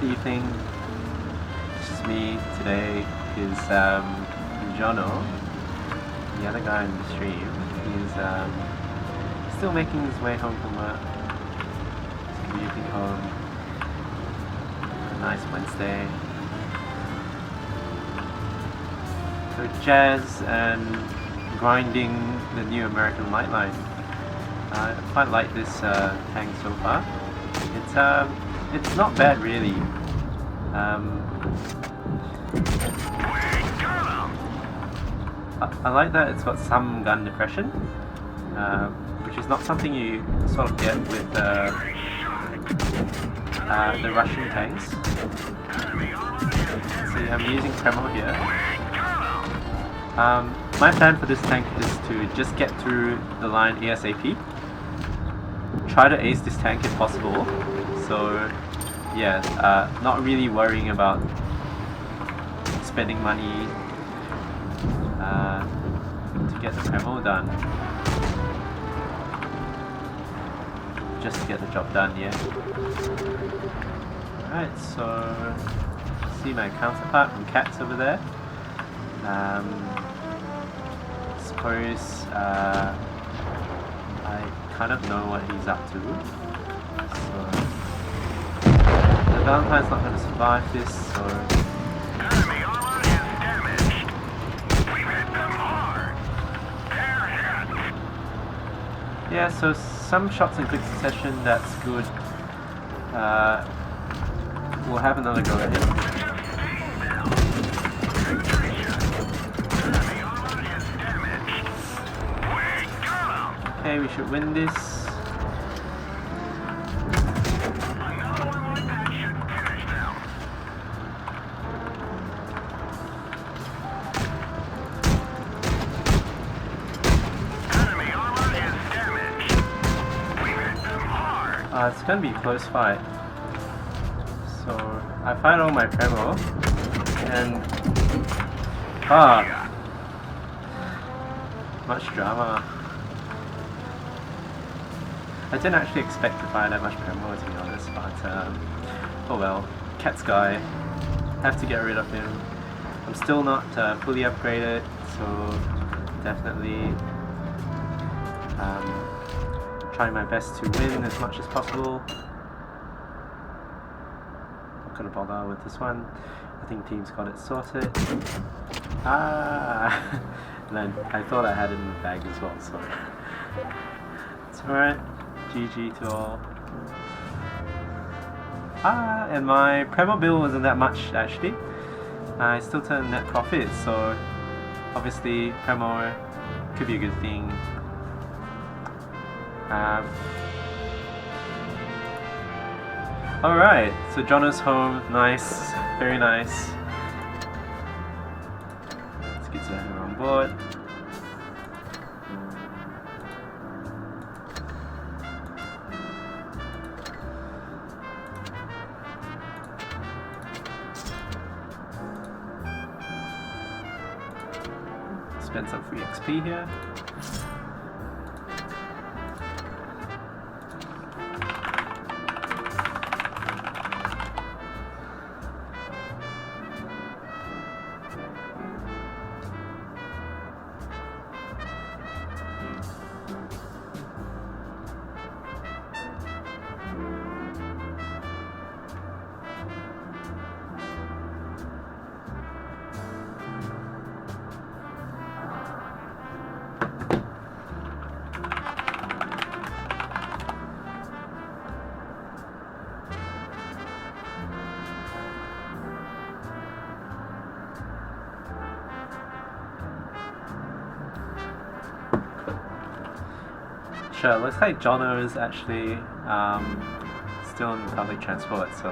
evening. It's just me. Today is Jono, the other guy in the stream. He's still making his way home from work. He's commuting home. A nice Wednesday. So jazz and grinding the new American light line. I quite like this tank so far. It's not bad really. I like that it's got some gun depression, which is not something you sort of get with the Russian tanks. See, I'm using Premo here. My plan for this tank is to just get through the line ASAP. Try to ace this tank if possible. So yeah, not really worrying about spending money to get the Premo done. Just to get the job done, yeah. Alright, so see my counterpart from Cats over there. Suppose I kind of know what he's up to. So the Valentine's not going to survive this, so enemy armor is damaged. We've hit them hard. They're hit. yeah, so some shots in quick succession, that's good. We'll have another go at it. Okay, we should win this. It's gonna be a close fight. So I fired all my Premo and much drama. I didn't actually expect to fire that much Premo, to be honest, but oh well. Cat's guy, have to get rid of him. I'm still not fully upgraded, so definitely trying my best to win as much as possible. Not gonna bother with this one. I think team's got it sorted. And then I thought I had it in the bag as well, so it's alright. GG to all. And my Premo bill wasn't that much actually. I still turned net profit, so obviously Premo could be a good thing. Alright, so Jono's home, nice, very nice. Let's get her on board. Spend some free XP here. Sure, looks like Jono is actually still in public transport, so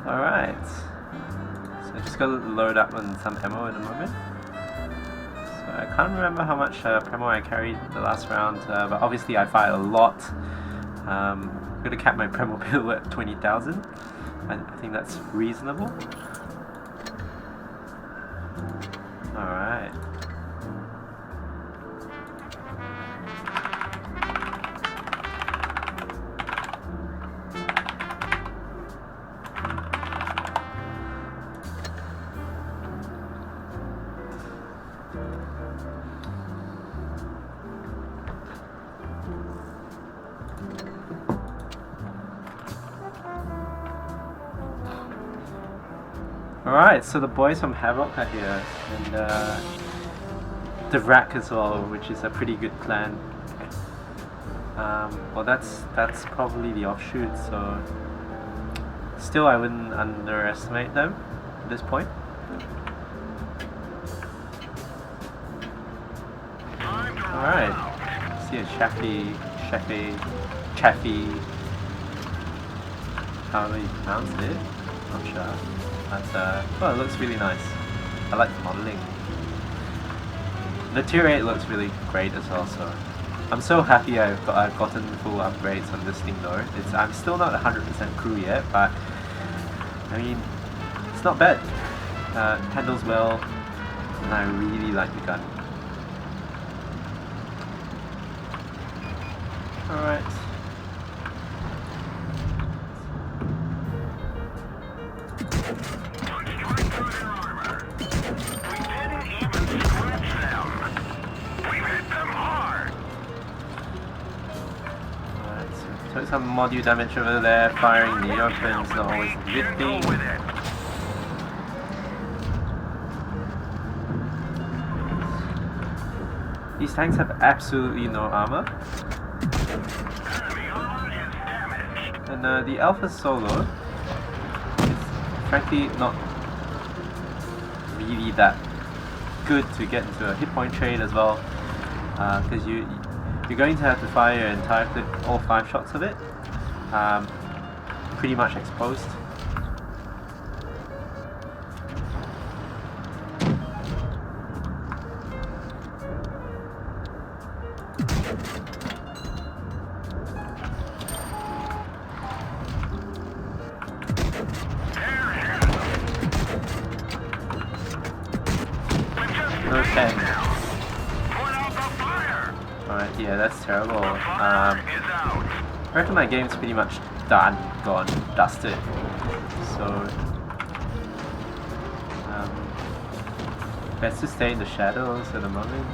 alright. So I just gotta load up on some ammo at the moment. So I can't remember how much Premo I carried the last round, but obviously I fired a lot. I'm gonna cap my Premo bill at 20,000. I think that's reasonable. Alright. Alright, so the boys from Havoc are here, and the Rack as well, which is a pretty good clan. Well, that's probably the offshoot, so still I wouldn't underestimate them at this point. Alright, see a Chaffy, however you pronounce it, not sure. But, well, it looks really nice. I like the modeling. The Tier 8 looks really great as well, so I'm so happy I've gotten full upgrades on this thing though. I'm still not 100% crew yet, but I mean, it's not bad. Handles well, and I really like the gun. Alright. Took some module damage over there, firing in the open is not always a good thing. These tanks have absolutely no armor. And the Alpha Solo is frankly not really that good to get into a hit point trade as well, because you're going to have to fire your entire clip, all 5 shots of it, pretty much exposed. Okay. Alright, yeah, that's terrible. I reckon my game's pretty much done, gone, dusted. So, best to stay in the shadows at the moment.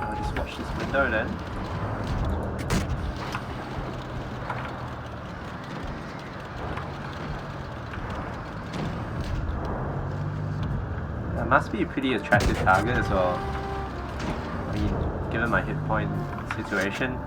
I'll just watch this window then. That must be a pretty attractive target as well. I mean, given my hit point situation.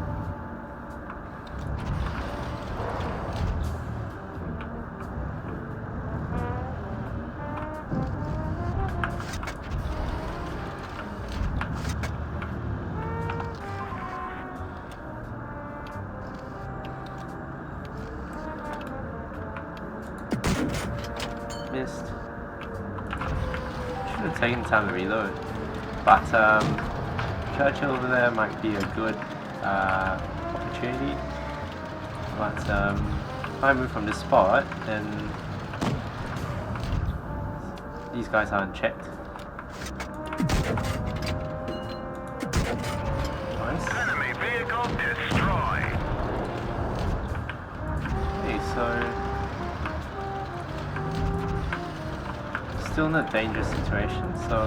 Missed. Should have taken time to reload. But Churchill over there might be a good opportunity. But if I move from this spot, then these guys aren't checked. Nice. Enemy vehicle destroyed. Okay, so still in a dangerous situation, so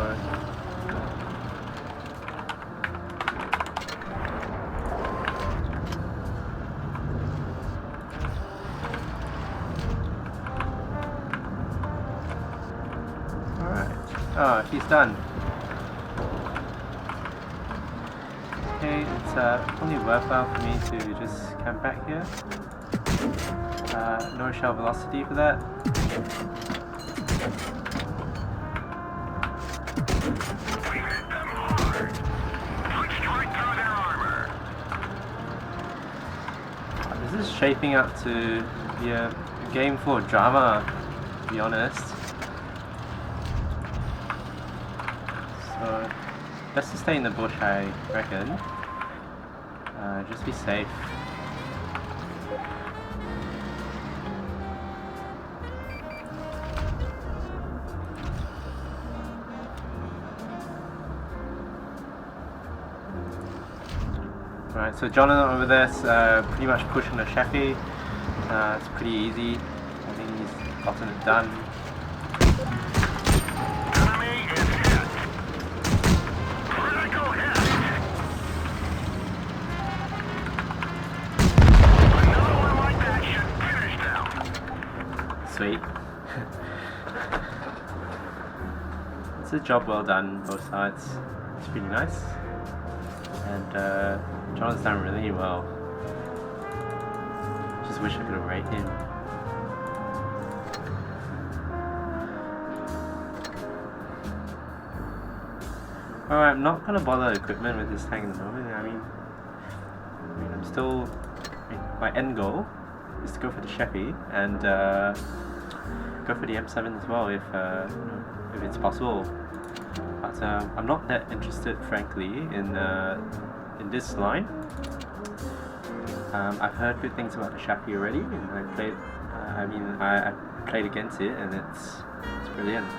alright. Oh, he's done. Okay, it's only worthwhile for me to just camp back here. No shell velocity for that. This is shaping up to be a game full of drama, to be honest. So best to stay in the bush, I reckon. Just be safe. Alright, so Jonathan over there's pretty much pushing the Sheffy. It's pretty easy. I think he's gotten it done. Enemy is hit. Critical hit. Another one like that should finish them. Sweet. It's a job well done, both sides. It's really nice. And John's done really well. Just wish I could have rated him. Alright, I'm not gonna bother equipment with this tank at the moment. I mean I'm still. My end goal is to go for the Sheffy and go for the M7 as well if it's possible. But I'm not that interested, frankly, in this line. I've heard good things about the Sheffy already, and I played. I played against it, and it's brilliant.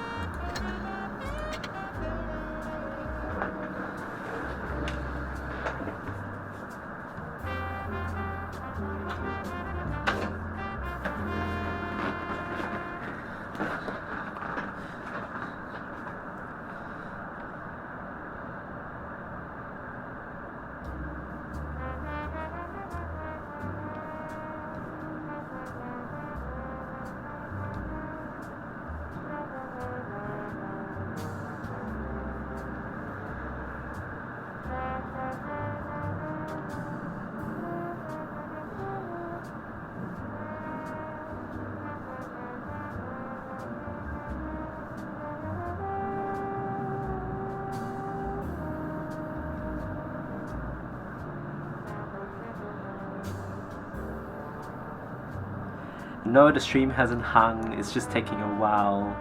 No, the stream hasn't hung, it's just taking a while.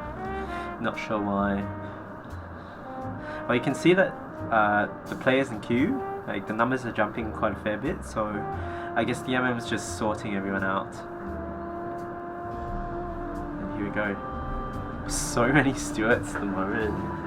Not sure why. Well, you can see that the players in queue, like the numbers are jumping quite a fair bit, so I guess the MM is just sorting everyone out. And here we go. So many Stuarts at the moment.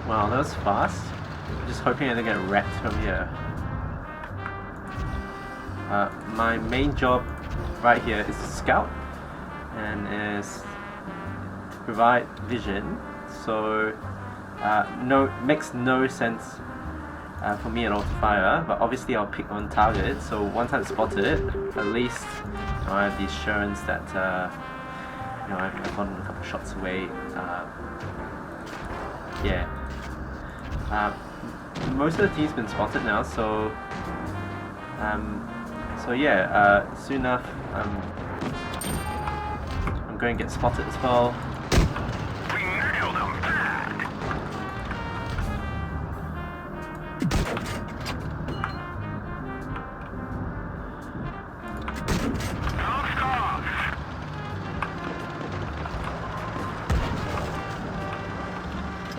Wow, that was fast. I'm just hoping I don't get wrecked from here. My main job right here is to scout and is to provide vision. So makes no sense for me at all to fire, but obviously I'll pick one target. So once I've spotted it, at least I have the assurance that I've gotten a couple shots away. Yeah. Most of the team's been spotted now, so yeah, soon enough I'm going to get spotted as well. We nailed them bad. Knocked off.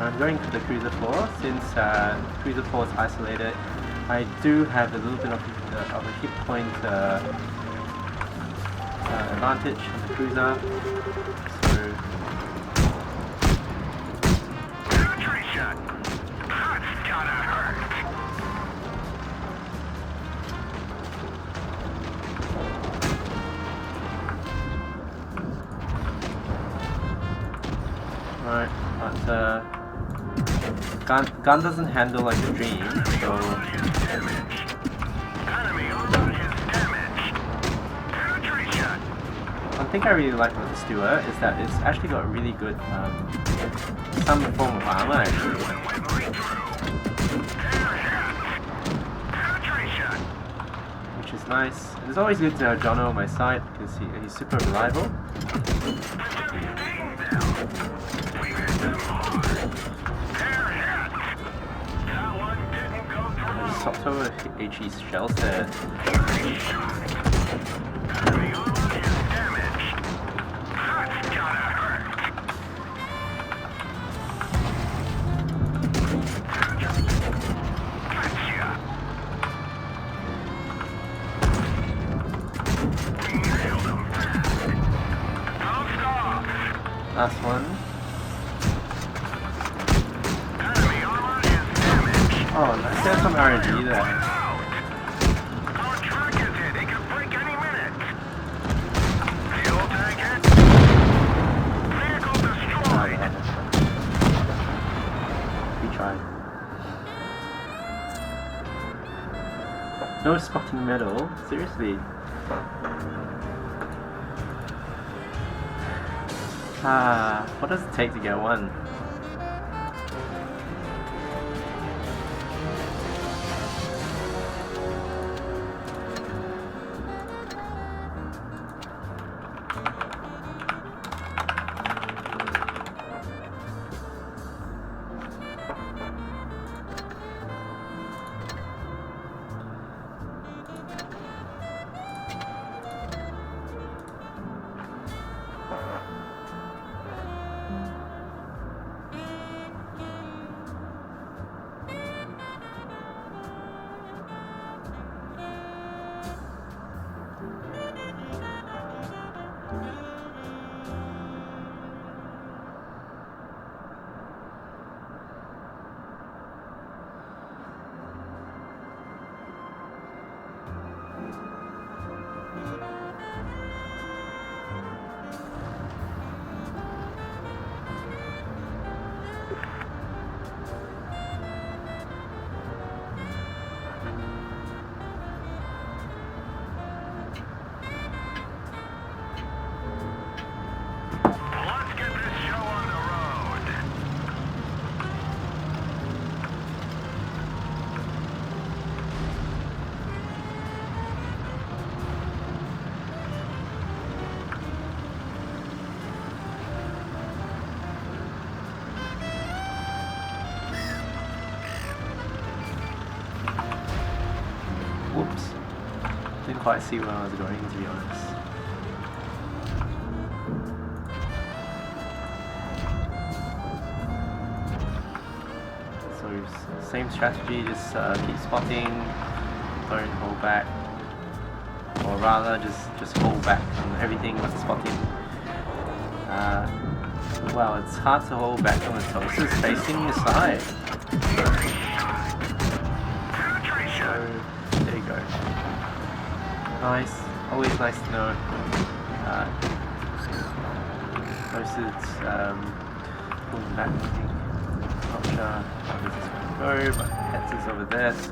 I'm going for the Cruiser 4 since Cruiser 4 is isolated. I do have a little bit of a hit point advantage on the Cruiser. So Penetration. That's gotta hurt. Right, but gun doesn't handle like a dream, so one thing I really like with the Stewart is that it's actually got really good some form of armor actually. Which is nice. It's always good to have Jono on my side because he's super reliable. I just swapped over HE's shells there. Last one. Oh, nice. There's some RNG there. Our track is hit. It could break any minute. Fuel tank hit. Vehicle destroyed. We tried. No spotting medal? Seriously? What does it take to get one? Whoops. Didn't quite see where I was going, to be honest. So, same strategy, just keep spotting, don't hold back. Or rather, just hold back on everything but spotting. Well, it's hard to hold back on the toasters facing your side. So, there you go. Nice, always nice to know. Toasters pulling back, I think. Not sure how this is going to go, but Hetz is over there, so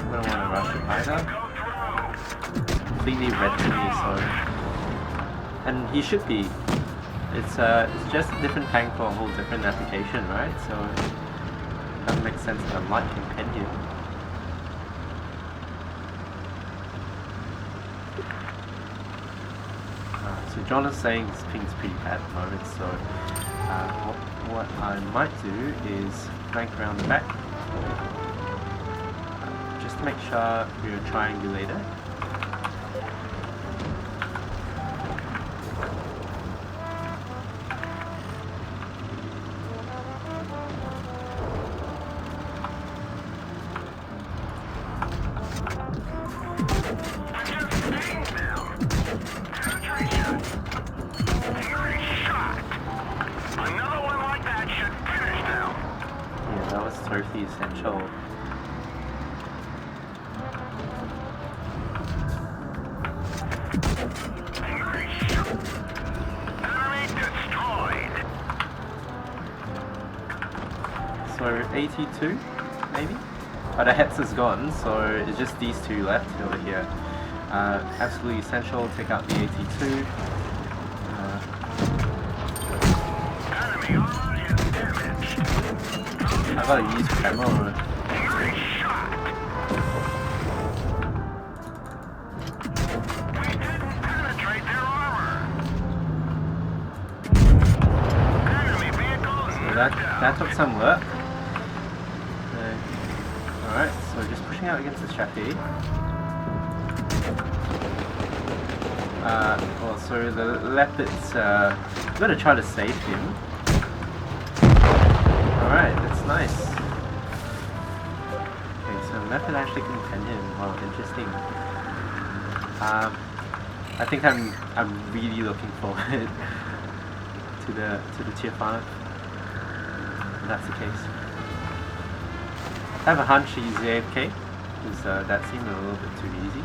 we don't want to rush it either. Completely red to me, so. And he should be. It's just a different tank for a whole different application, right? So it doesn't make sense that I might compend him. So John is saying his ping's pretty bad at the moment, so what I might do is flank around the back, just to make sure we're triangulated. Trophy essential. Enemy destroyed. so 82 maybe? But the hex is gone, so it's just these two left over here. Absolutely essential, take out the 82. I gotta use camo. That took some work. Alright, so just pushing out against the chappie. Well, so the leopard's gonna try to save him. Alright, that's nice. Okay, so leopard actually can pen him. Wow, interesting. I think I'm really looking forward to the tier 5. That's the case. I have a hunch he's AFK, because that seemed a little bit too easy.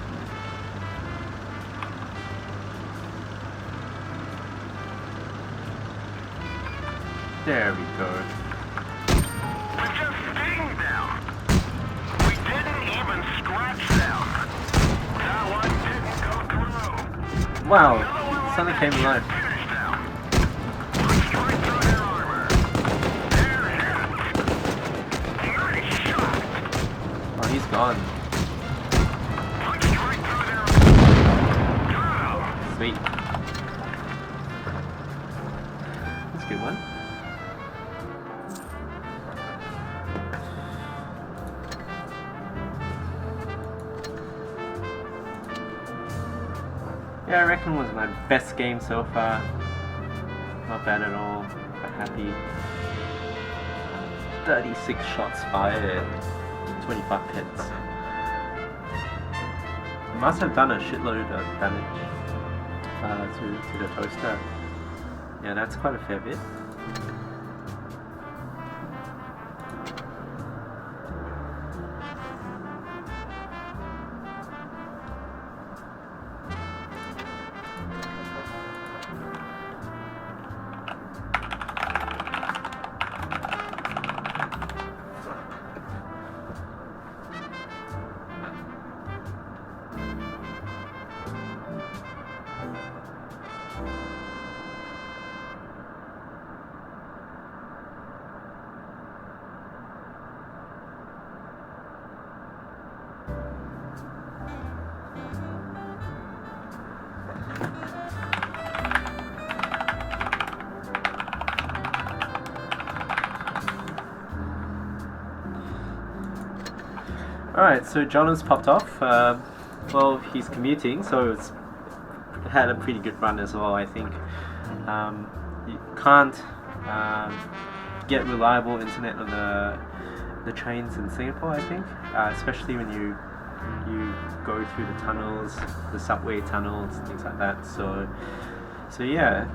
There we go. We just stinged them. We didn't even scratch them. That one didn't go through. Wow, suddenly came alive. He's gone. Sweet. That's a good one. Yeah, I reckon it was my best game so far. Not bad at all. Quite happy. 36 shots fired. 25 hits. Must have done a shitload of damage to the toaster. Yeah, that's quite a fair bit. Alright, so John has popped off. Well, he's commuting, so it's had a pretty good run as well, I think. You can't get reliable internet on the trains in Singapore, I think, especially when you go through the tunnels, the subway tunnels, things like that. So yeah,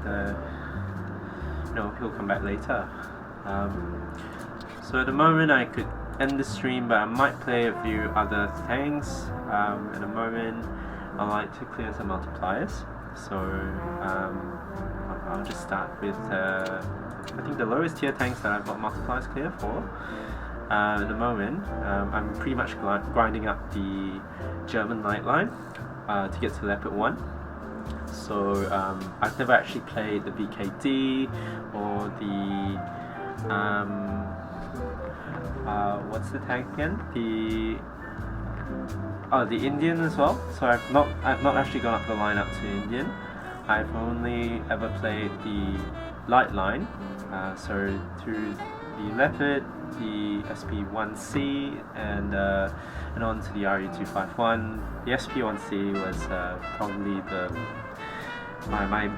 he'll come back later. So at the moment I could end the stream, but I might play a few other things. At the moment I like to clear some multipliers, so I'll just start with I think the lowest tier tanks that I've got multipliers clear for. At the moment I'm pretty much grinding up the German light line to get to leopard 1. So I've never actually played the BKD or the what's the tank again? The Indian as well. So I've not actually gone up the line up to Indian. I've only ever played the light line. So through the Leopard, the SP1C, and on to the RE251. The SP1C was probably my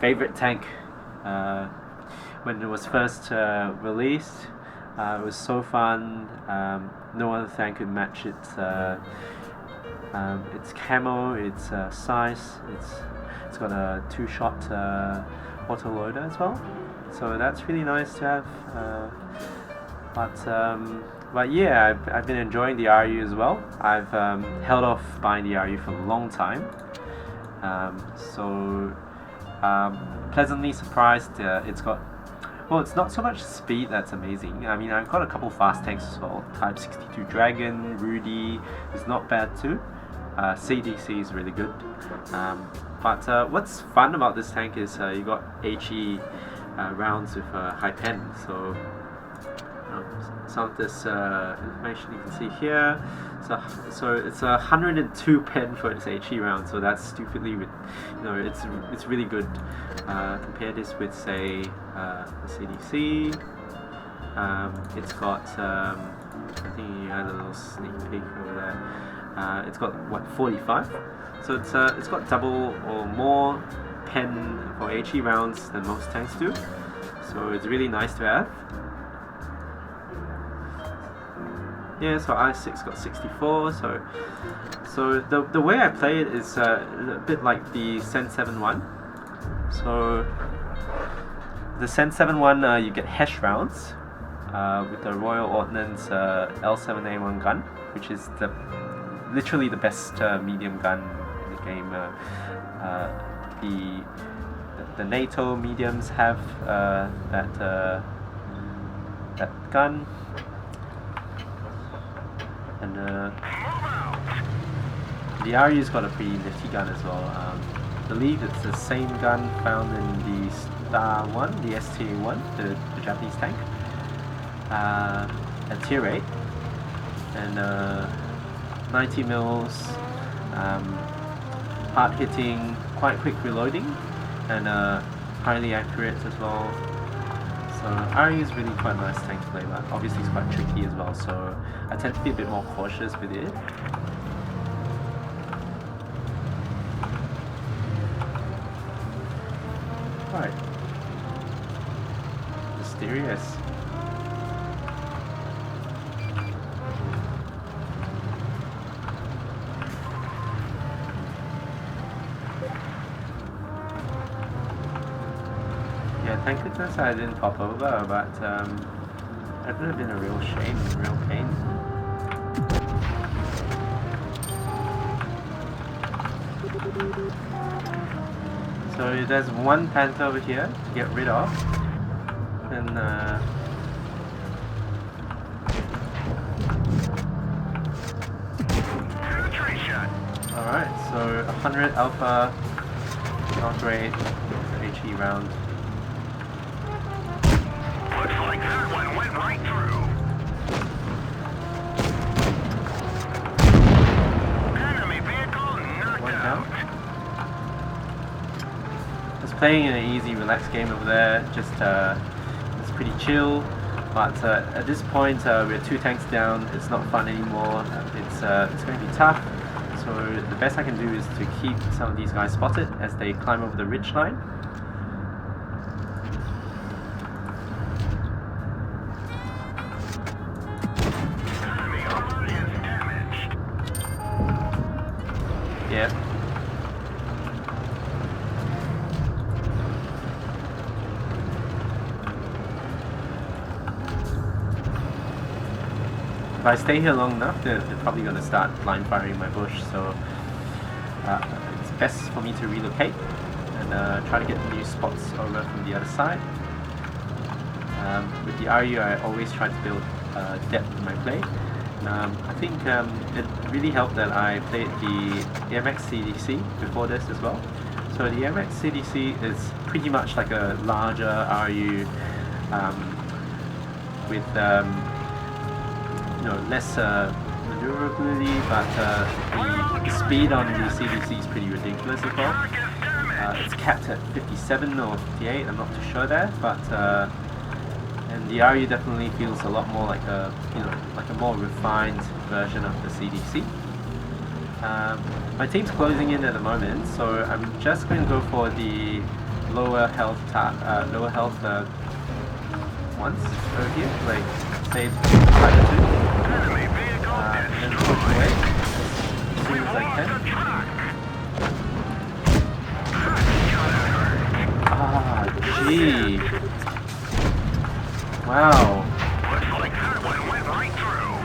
favorite tank when it was first released. It was so fun. No other tank could match its camo, its size. It's got a 2-shot auto loader as well. So that's really nice to have. But yeah, I've been enjoying the RU as well. I've held off buying the RU for a long time. Pleasantly surprised. It's got Well, it's not so much speed that's amazing. I mean, I've got a couple fast tanks as well. Type 62 Dragon, Rudy is not bad too. CDC is really good. But what's fun about this tank is you got HE rounds with high pen. So some of this information you can see here. So it's 102 pen for its HE round. So that's stupidly, it's really good. Compare this with say the CDC. It's got I think you had a little sneak peek over there. It's got what, 45. So it's got double or more pen for HE rounds than most tanks do. So it's really nice to have. Yeah, so I6 got 64. So the way I play it is a bit like the Sen 7-1. So the Sen 7-1 you get HESH rounds with the Royal Ordnance L7A1 gun, which is literally the best medium gun in the game. The NATO mediums have that gun. And the RU's got a pretty nifty gun as well. I believe it's the same gun found in the Star 1, the STA-1, the Japanese tank, at Tier VIII. And 90 mils, hard hitting, quite quick reloading, and highly accurate as well. So RU is really quite a nice tank to play, but obviously it's quite tricky as well, so I tend to be a bit more cautious with it. Right. Mysterious. Yeah, thank goodness I didn't pop over, but that would have been a real shame, a real pain. So there's one panther over here to get rid of, and alright, so 100 alpha, not great, HE round. Looks like that one went right through. Enemy vehicle knocked out. Just playing an easy, relaxed game over there. Just it's pretty chill. But at this point, we're 2 tanks down. It's not fun anymore. It's going to be tough. So the best I can do is to keep some of these guys spotted as they climb over the ridge line. Yeah. If I stay here long enough, they're probably going to start blind firing my bush, so it's best for me to relocate and try to get new spots over from the other side. With the RU, I always try to build depth in my play. I think it really helped that I played the AMX CDC before this as well. So the AMX CDC is pretty much like a larger RU with less maneuverability, but the speed on the CDC is pretty ridiculous as well. It's capped at 57 or 58, I'm not too sure there, but and the RU definitely feels a lot more like a more refined version of the CDC. My team's closing in at the moment, so I'm just going to go for the lower health ones over here, like say Tiger 2, and then push away as soon as I can. Ah, gee. Wow. Looks like that one went right through.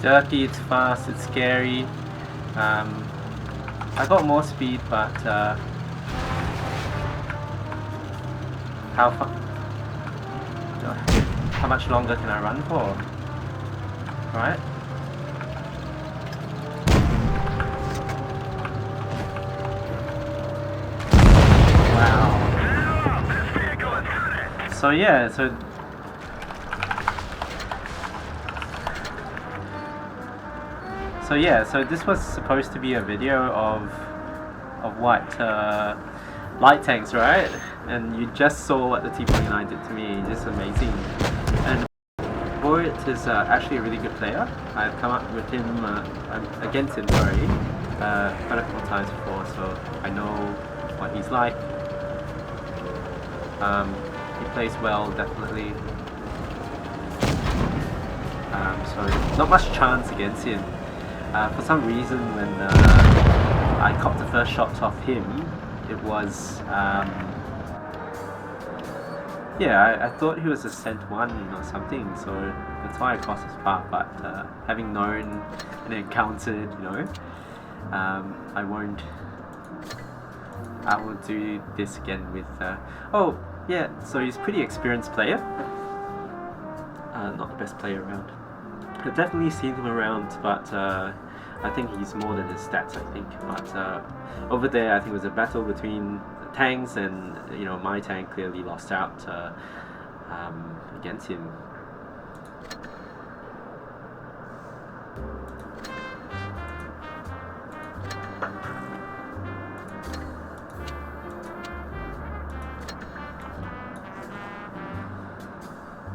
derpy, it's fast, it's scary. I got more speed, but how much longer can I run for? Right? Wow. So yeah, so this was supposed to be a video of what light tanks, right? And you just saw what the T49 did to me. Just amazing. And Void is actually a really good player. I've come up with him against him, sorry, quite a couple times before, so I know what he's like. He plays well, definitely. So not much chance against him. For some reason, when I caught the first shot off him, it was yeah, I thought he was a Cent 1 or something, so that's why I crossed his path. But having known and encountered, you know, I will do this again with oh yeah, so he's a pretty experienced player, not the best player around. I've definitely seen him around, but I think he's more than his stats, I think. But over there, I think it was a battle between tanks, and you know, my tank clearly lost out against him.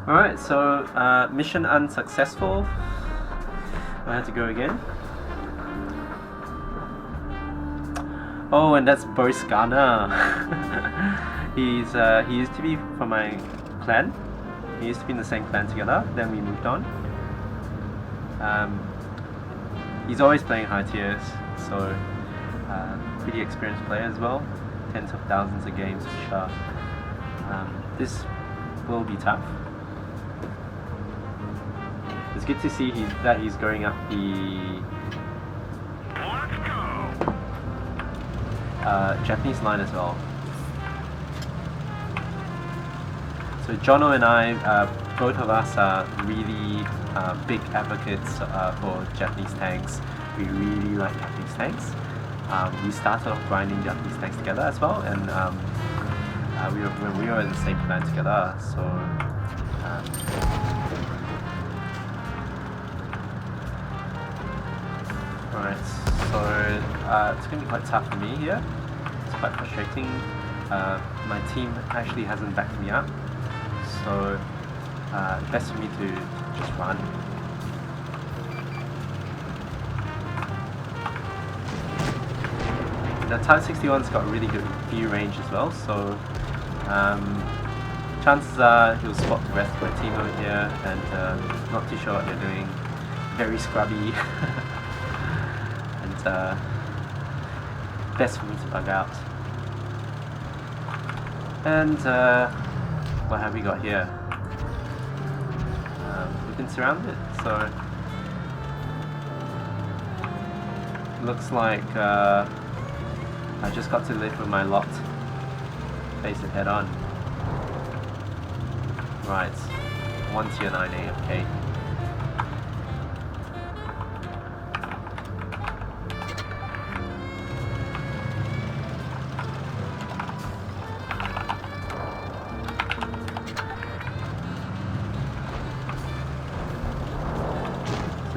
Alright, so mission unsuccessful. I had to go again. Oh, and that's Boris Ghana. He used to be from my clan. We used to be in the same clan together, then we moved on. He's always playing high tiers, so pretty experienced player as well. Tens of thousands of games for sure. This will be tough. It's good to see that he's going up the Japanese line as well. So Jono and I, both of us are really big advocates for Japanese tanks. We really like Japanese tanks. We started off grinding Japanese tanks together as well, and when we were in the same clan together, so Alright, so it's going to be quite tough for me here. It's quite frustrating. My team actually hasn't backed me up, so best for me to just run. The Type 61's got really good view range as well, so chances are he'll spot the rest of my team over here, and not too sure what they're doing. Very scrubby. Best for me to bug out. And what have we got here? We've been surrounded, so looks like I just got to live with my lot. Face it head on. Right, 1 tier 9 AFK.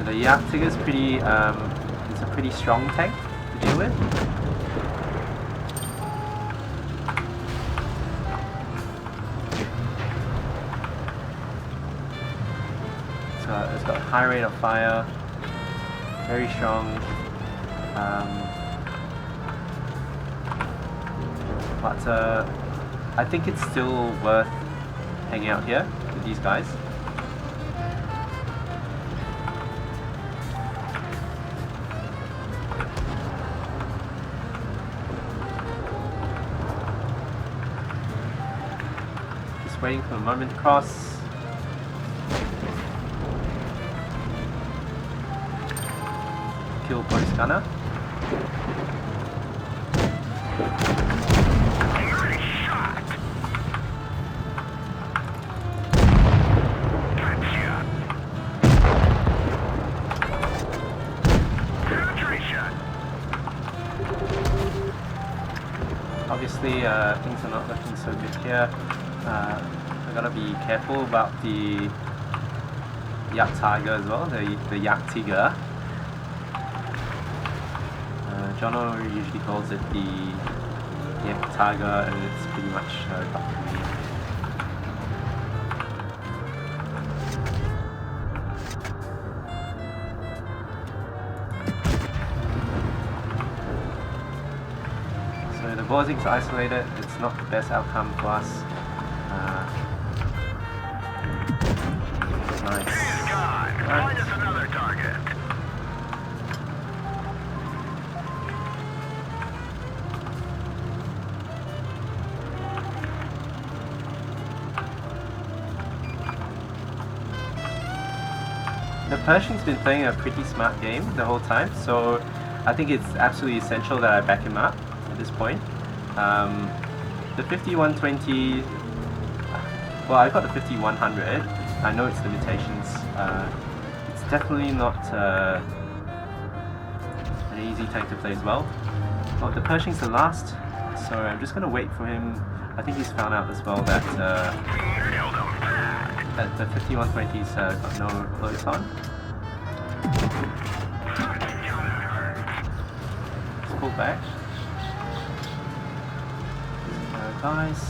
The Jagdtiger is pretty, it's a pretty strong tank to deal with. So it's got a high rate of fire, very strong. But I think it's still worth hanging out here with these guys. Waiting for the moment to cross. kill post gunner. Nice shot. Gotcha. Penetration. Obviously, things are not looking so good here. I gotta be careful about the Jagdtiger as well, the Jagdtiger. Jono usually calls it the Jagdtiger, and it's pretty much got for me. So the Borzing's isolated, it's not the best outcome for us. Nice. He's gone. Find us another target. The Pershing's been playing a pretty smart game the whole time, so I think it's absolutely essential that I back him up at this point. The 5120, well, I got the 5100. I know its limitations. It's definitely not an easy tank to play as well. Well, the Pershing's the last, so I'm just gonna wait for him. I think he's found out as well that that the 5120's got no clothes on. Let's pull back. Guys,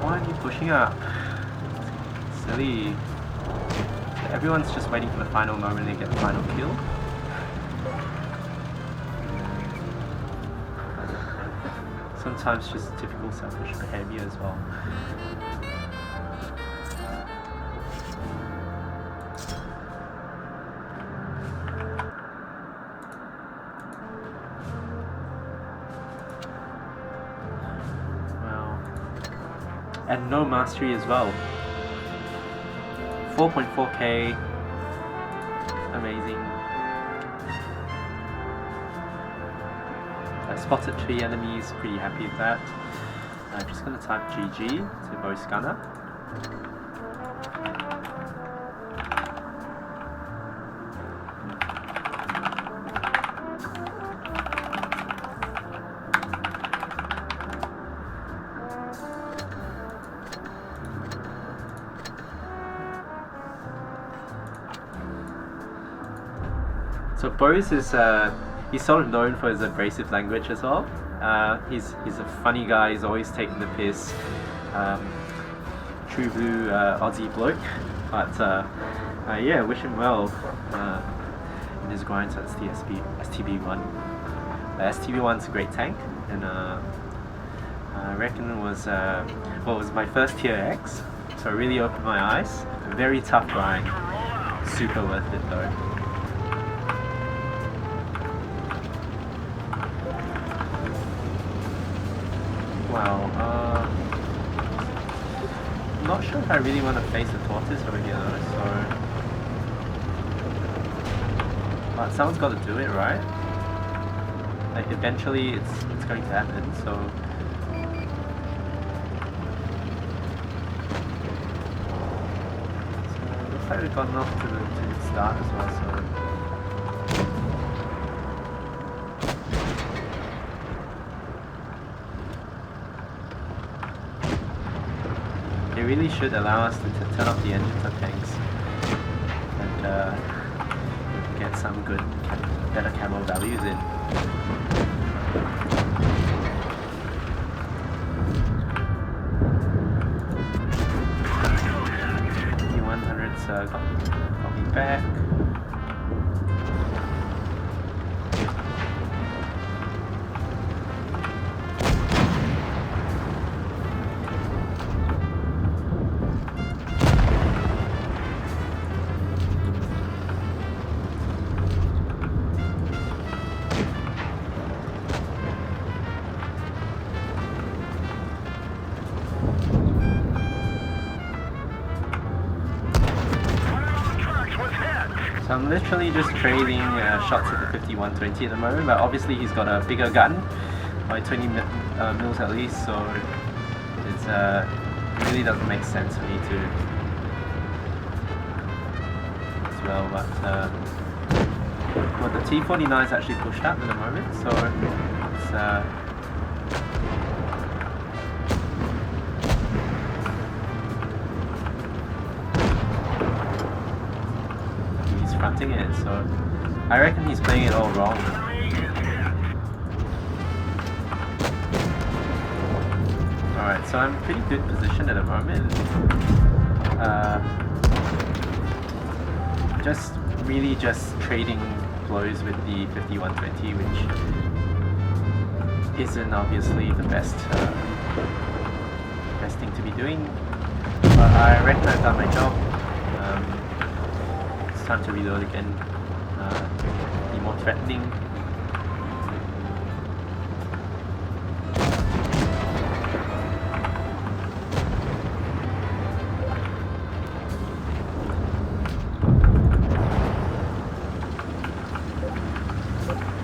why are you pushing up? Silly. Everyone's just waiting for the final moment to get the final kill. Sometimes just typical selfish behavior as well. And no mastery as well. 4.4k. Amazing. I spotted 3 enemies, pretty happy with that. I'm just gonna type GG to voice gunner. So Boris is he's sort of known for his abrasive language as well. He's a funny guy. He's always taking the piss. True blue Aussie bloke. But yeah, wish him well in his grind to STB1. STB1's a great tank, and I reckon it was it was my first tier X, so it really opened my eyes. A very tough grind. Super worth it though. Wow, I'm not sure if I really want to face the tortoise over here though, so... But someone's got to do it, right? Like, eventually it's going to happen, so... Looks like we've gotten off to the start as well, so... They really should allow us to turn off the engines on tanks and get some good, better camo values in. P100's got me back. So I'm literally just trading shots at the 5120 at the moment, but obviously he's got a bigger gun by 20 mils at least, so it's it really doesn't make sense for me to as well. But the T49 is actually pushed up at the moment, so it's fronting it, so I reckon he's playing it all wrong. Alright, so I'm in pretty good position at the moment. Just trading blows with the 5120, which isn't obviously the best thing to be doing. But I reckon I've done my job. Time to reload again, be more threatening.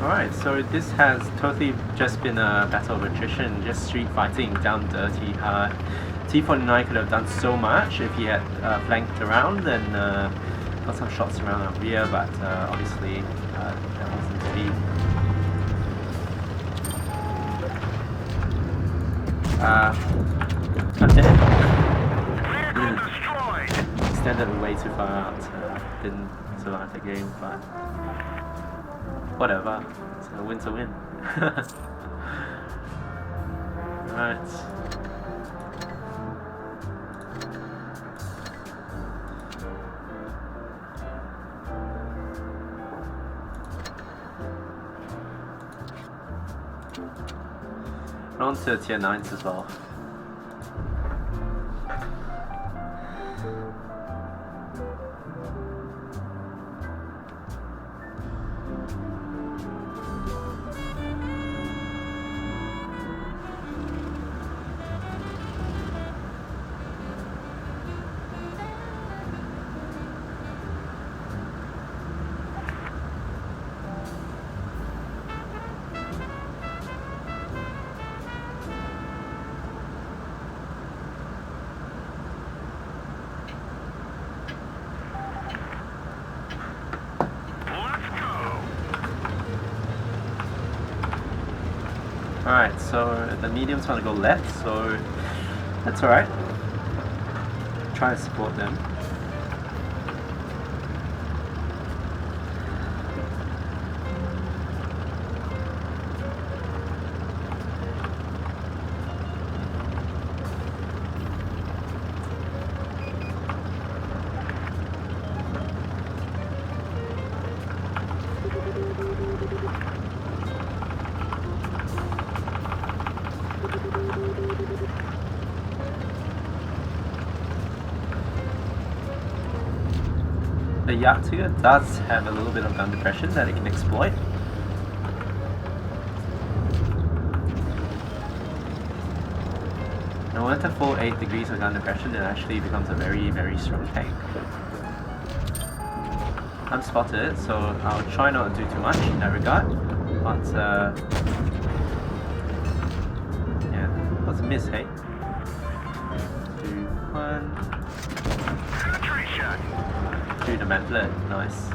Alright, so this has totally just been a battle of attrition, just street fighting down dirty. T49 could have done so much if he had flanked around and got some shots around our rear, but obviously that wasn't to be. I'm dead. Extended way too far out. Didn't survive the game, but whatever. It's a win's a win. Right. On to tier 9s as well. Alright, so the mediums want to go left, so that's alright. Try to support them. The Jagdtiger does have a little bit of gun depression that it can exploit. Now with a full 8 degrees of gun depression, it actually becomes a very, very strong tank. I'm spotted, so I'll try not to do too much in that regard. But yeah, that was a miss, hey? 2, 1. To the mantlet, nice.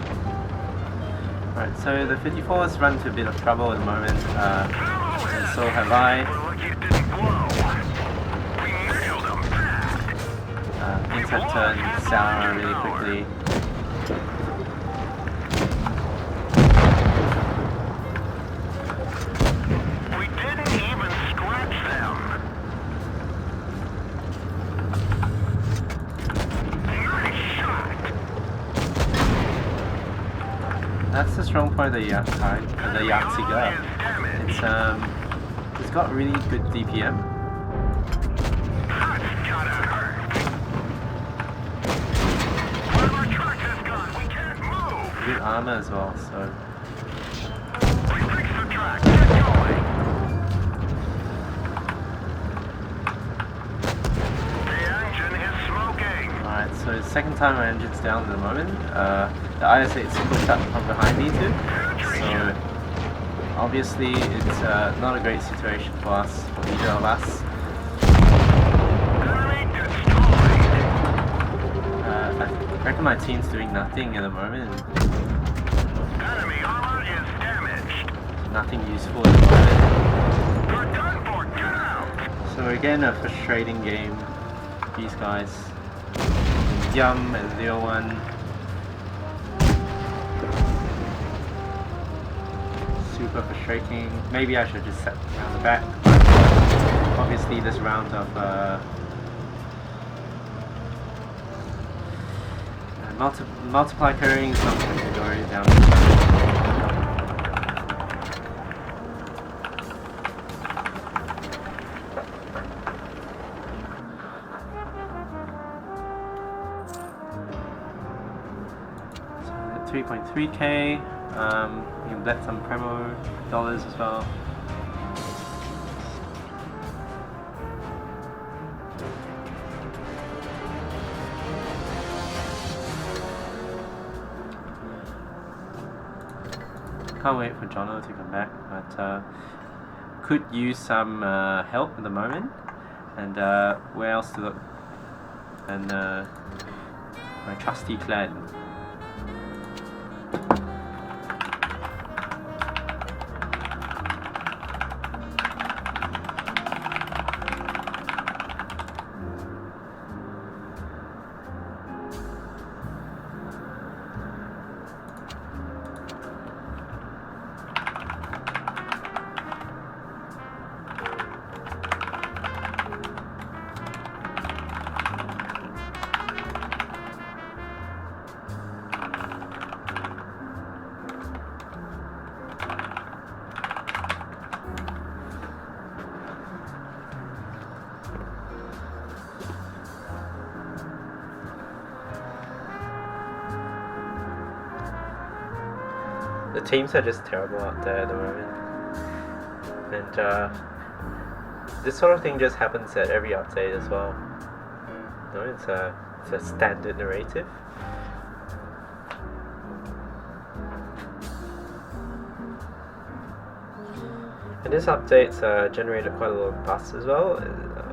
Right, so the 54's run into a bit of trouble at the moment, and so have I. Things have turned sour really quickly. We didn't even scratch them. Nice shot. That's the strong point of the Jagdtiger. It's got really good DPM. That's gotta hurt. One of our trucks has gone. We can't move. Good armor as well, so. We fixed the track. Get going. The engine is smoking. Alright, so it's second time my engine's down at the moment. The IS-8's pushed up from behind me too, so obviously it's not a great situation for us, for either of us. I reckon my team's doing nothing at the moment. Enemy armor is damaged. Nothing useful at the moment. You're done for. Get out. So again, a frustrating game. These guys. Yum and the other one. Super frustrating. Maybe I should just set around the back. Obviously this round of multiply carrying is not going to go down. So 3.3k. You can bet some promo dollars as well. Can't wait for Jono to come back, but could use some help at the moment. And where else to look? And my trusty clan. The teams are just terrible out there at the moment, and this sort of thing just happens at every update as well. No, it's a standard narrative. And this update generated quite a lot of buzz as well.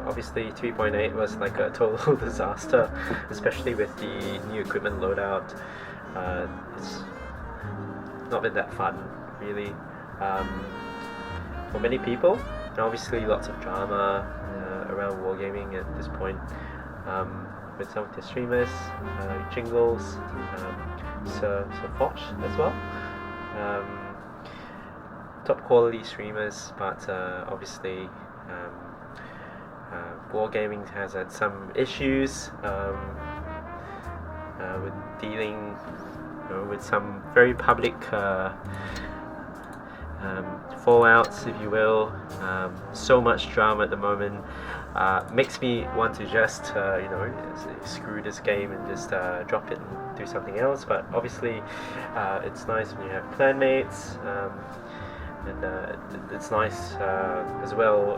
Obviously 3.8 was like a total disaster, especially with the new equipment loadout. It's not been that fun, really, for many people. And obviously lots of drama around wargaming at this point, with some of the streamers, Jingles, Sir Foch as well. Top quality streamers, but obviously wargaming has had some issues with dealing with some very public fallouts, if you will. So much drama at the moment makes me want to just screw this game and just drop it and do something else. But obviously it's nice when you have clanmates, and it's nice as well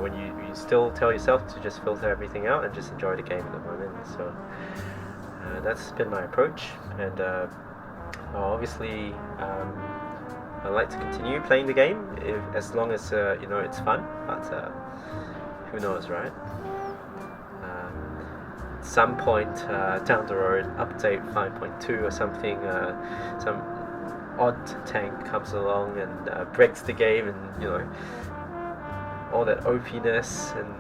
when you still tell yourself to just filter everything out and just enjoy the game at the moment. So that's been my approach, and obviously I like to continue playing the game as long as it's fun, but who knows, right? At some point down the road, update 5.2 or something, some odd tank comes along and breaks the game, and all that OP-ness, and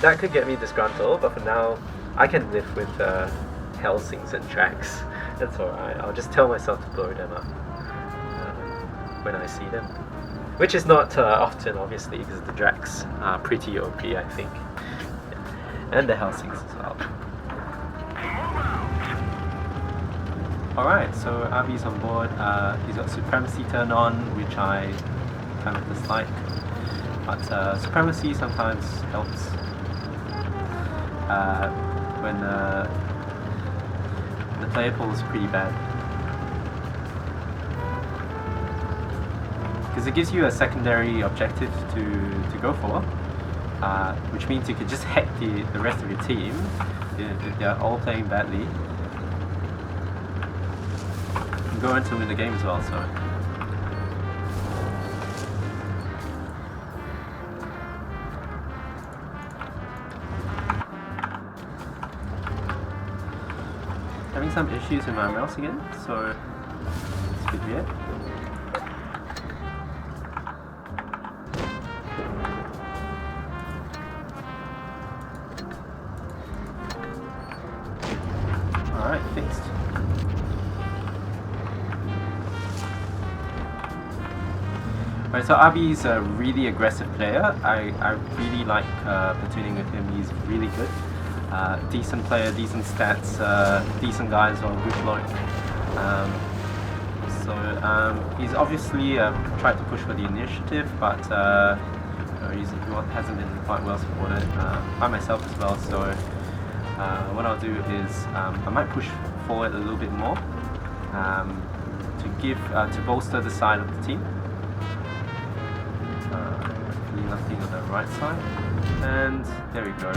that could get me disgruntled, but for now I can live with Helsings and tracks. That's alright. I'll just tell myself to blow them up when I see them, which is not often, obviously, because the Drax are pretty OP, I think, and the Helsings as well. Alright, so Avi's on board. He's got Supremacy turned on, which I kind of dislike, but Supremacy sometimes helps when the player pool is pretty bad, because it gives you a secondary objective to go for, which means you could just hack the rest of your team if they're all playing badly. You can go on to win the game as well, so. Having some issues with my mouse again, so it's good yet. Alright, fixed. Alright, so Abi's a really aggressive player. I really like platooning with him. He's really good. Decent player, decent stats, decent guy as well, good bloke. He's obviously tried to push for the initiative, but he hasn't been quite well supported by myself as well. So what I'll do is I might push forward a little bit more to bolster the side of the team. Hopefully nothing on the right side, and there we go.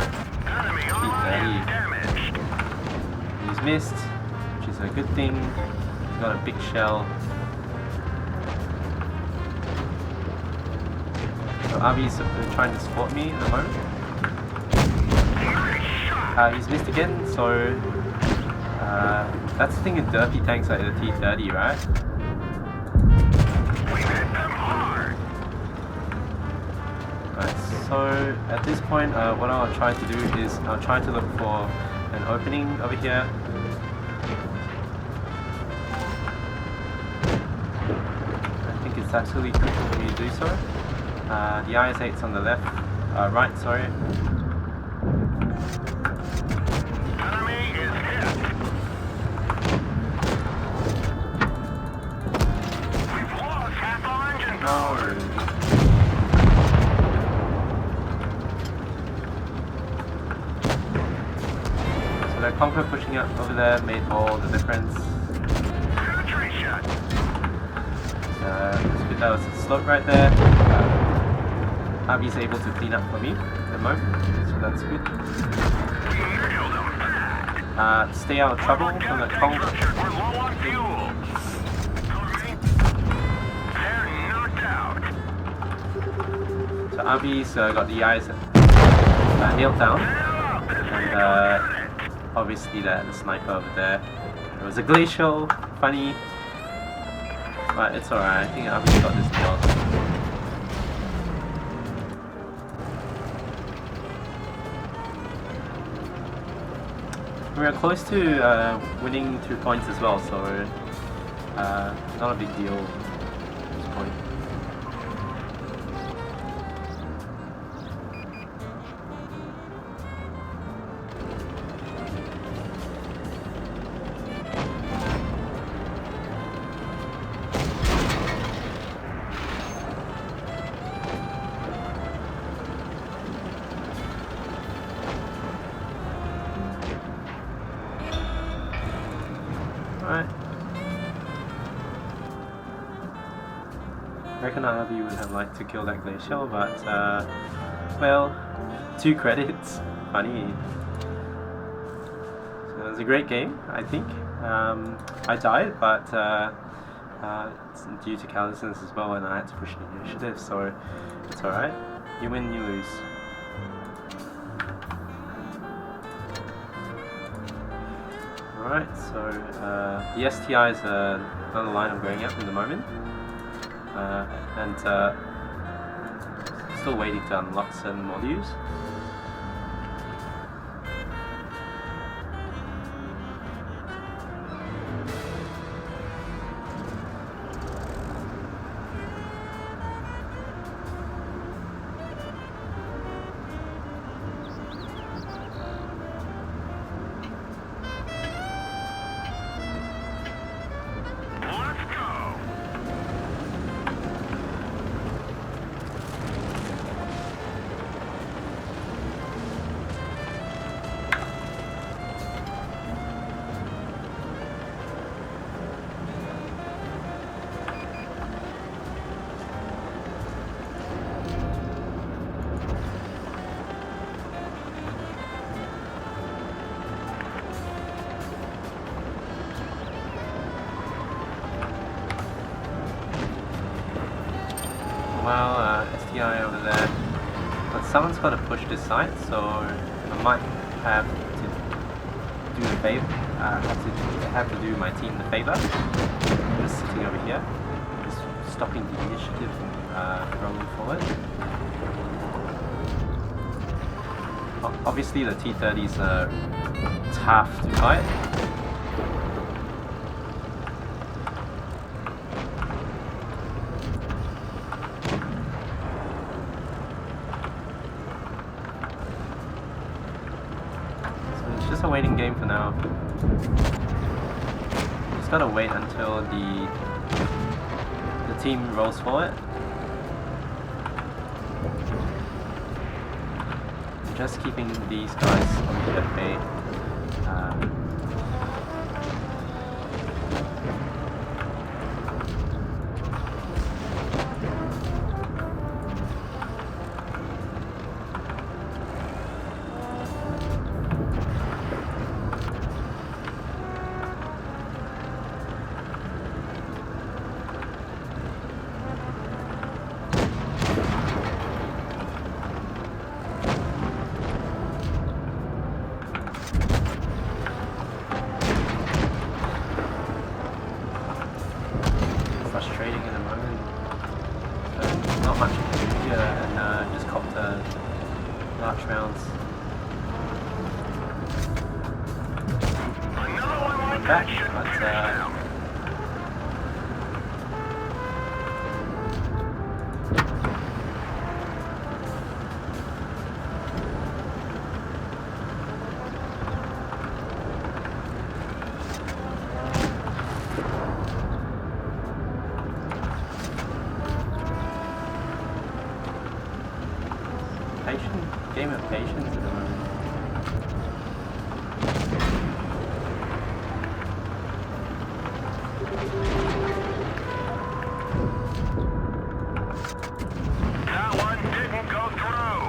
He's missed, which is a good thing. He's got a big shell. So Abi's trying to support me at the moment. He's missed again, so that's the thing with derpy tanks like the T30, right? So at this point, what I'll try to do is I'll try to look for an opening over here. I think it's absolutely critical for me to do so. The IS-8's on the left, right, sorry. Enemy is hit. We've lost half our engine power. So Conquer pushing up over there made all the difference. Penetration. That was a slope right there. Abi's able to clean up for me at the moment, so that's good. We nailed them bad. Stay out of trouble from the Conquer. We're low on fuel. They're knocked out. So Abi's got the eyes nailed down, and obviously the sniper over there. It was a glacial, funny, but it's alright. I think Abi's got this nailed. We are close to winning 2 points as well, so not a big deal at this point. Alright. I reckon Abi would have liked to kill that glacial, but well, 2 credits. Funny. So it was a great game, I think. I died, but it's due to carelessness as well, and I had to push the initiative, so it's alright. You win, you lose. Alright, so the STI is another line I'm going at the moment, and still waiting to unlock certain modules. Meanwhile, STI over there. But someone's got to push this side, so I might have to do the favor. Have to do my team the favor. I'm just sitting over here, just stopping the initiative from rolling forward. Obviously, the T30s are tough to fight. Just a waiting game for now. Just gotta wait until the team rolls forward. I'm just keeping these guys on the jet bay. Frustrating in the moment. Not much to do here, and just copped large rounds. Back, but game of patience at the moment. That one didn't go through.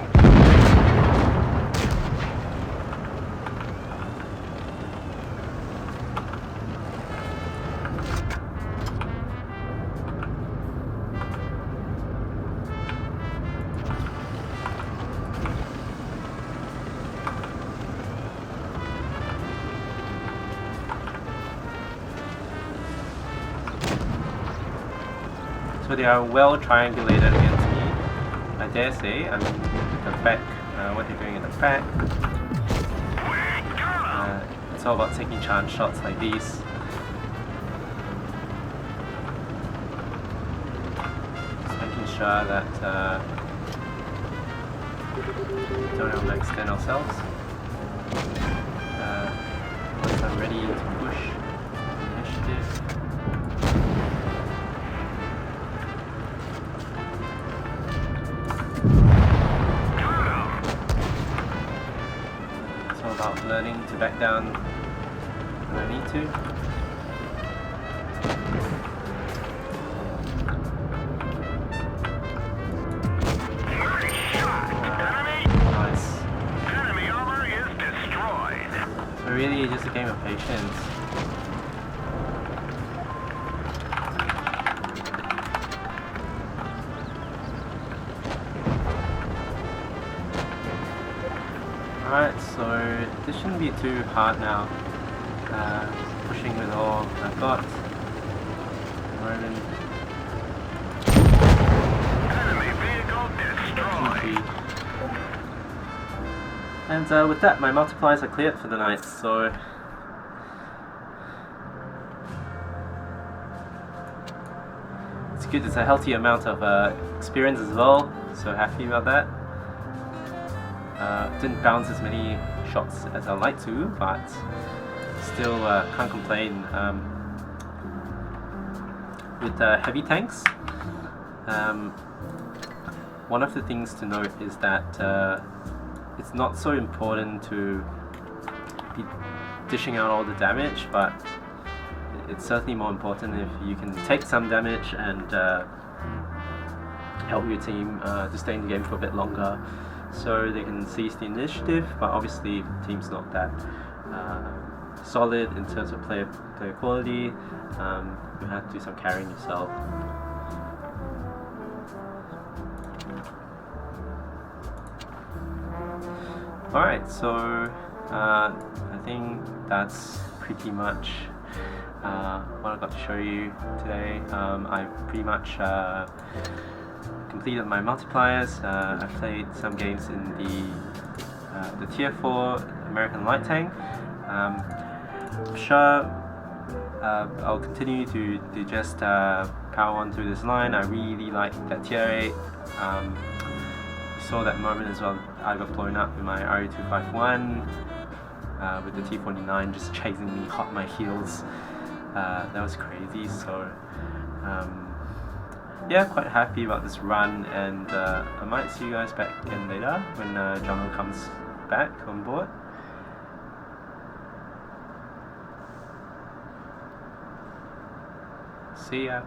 So they are well triangulated against me, I dare say. I mean, the back, what they're doing in the back. It's all about taking chance shots like these. Just making sure that we don't overextend ourselves. Once I'm ready to push initiative. About learning to back down when I need to. Nice. Enemy armor is destroyed. So really just a game of patience. Alright, so this shouldn't be too hard now. Pushing with all I've got. Enemy vehicle destroyed. And with that, my multipliers are cleared for the night, so it's good. It's a healthy amount of experience as well, so happy about that. Didn't bounce as many shots as I'd like to, but still can't complain. With heavy tanks, one of the things to note is that it's not so important to be dishing out all the damage, but it's certainly more important if you can take some damage and help your team to stay in the game for a bit longer, so they can seize the initiative. But obviously, if the team's not that solid in terms of player quality, you have to do some carrying yourself. Alright, so I think that's pretty much what I've got to show you today. I pretty much completed my multipliers. I played some games in the Tier 4 American Light Tank. I'm sure I'll continue to just power on through this line. I really like that Tier 8. You saw that moment as well. I got blown up in my RE251 with the T49 just chasing me hot on my heels. That was crazy. So yeah, quite happy about this run, and I might see you guys back again later when Jono comes back on board. See ya.